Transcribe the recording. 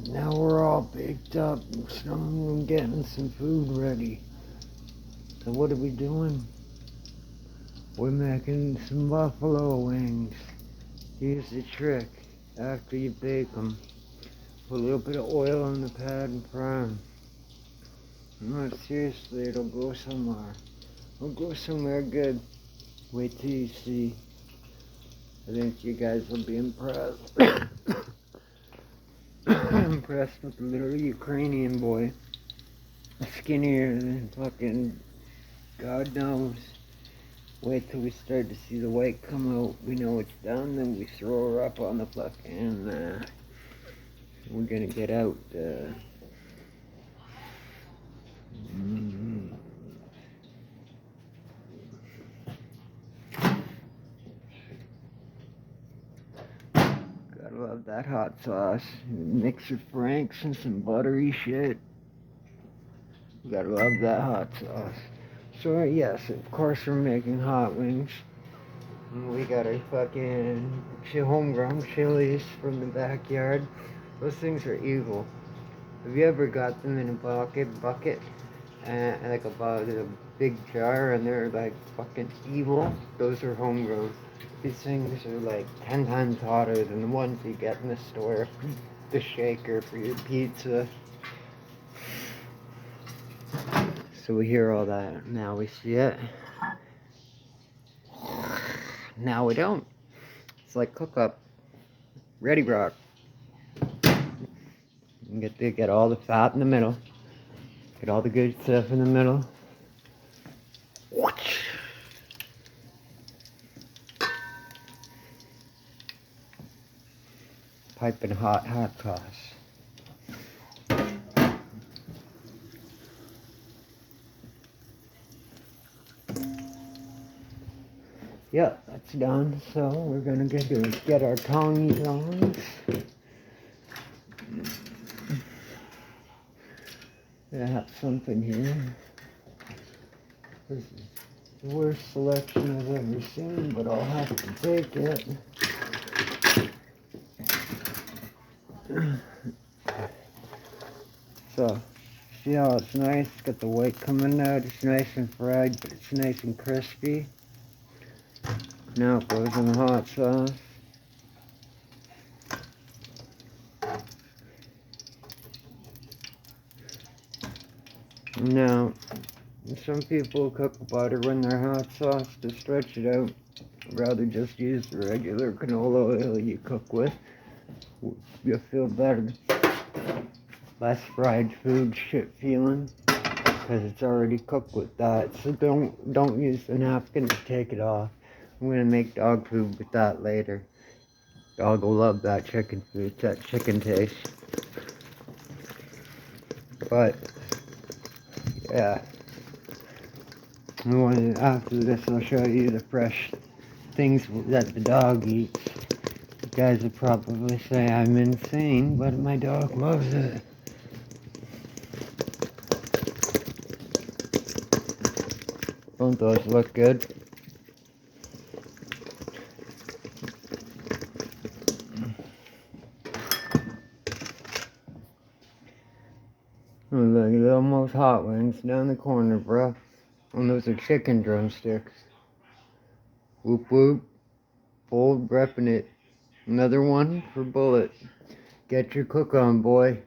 Now we're all baked up, so I'm getting some food ready. So what are we doing? We're making some buffalo wings. Here's the trick. After you bake them, put a little bit of oil on the pad and fry them. No, seriously, it'll go somewhere. It'll go somewhere good. Wait till you see. I think you guys will be impressed. I'm impressed with the little Ukrainian boy. Skinnier than fucking God knows. Wait till we start to see the white come out. We know it's done, then we throw her up on the fucking, we're gonna get out, Gotta love that hot sauce. Mix of Frank's and some buttery shit. Gotta love that hot sauce. So yes, of course we're making hot wings. And we got our fucking homegrown chilies from the backyard. Those things are evil. Have you ever got them in a bucket, and like a big jar, and they're like fucking evil? Those are homegrown. These things are like 10 times hotter than the ones you get in the store. The shaker for your pizza. So we hear all that. Now we see it. Now we don't. It's like cook up. Ready rock. You get all the fat in the middle. Get all the good stuff in the middle. Piping hot sauce. Yep, that's done. So we're gonna get our tongs on. I have something here. This is the worst selection I've ever seen, but I'll have to take it. So, see how it's nice? It's got the white coming out. It's nice and fried, but it's nice and crispy. Now it goes in the hot sauce. Now, some people cook butter in their hot sauce to stretch it out. I'd rather just use the regular canola oil you cook with. You'll feel better. Less fried food shit feeling, because it's already cooked with that. So don't use the napkin to take it off. I'm gonna make dog food with that later. Dog will love that chicken food, that chicken taste. But yeah, after this I'll show you the fresh things that the dog eats. You guys would probably say I'm insane, but my dog loves it. Don't those look good? Oh, look, little most hot wings down the corner, bro. And those are chicken drumsticks. Whoop whoop. Bold repping it. Another one for Bullet. Get your cook on, boy.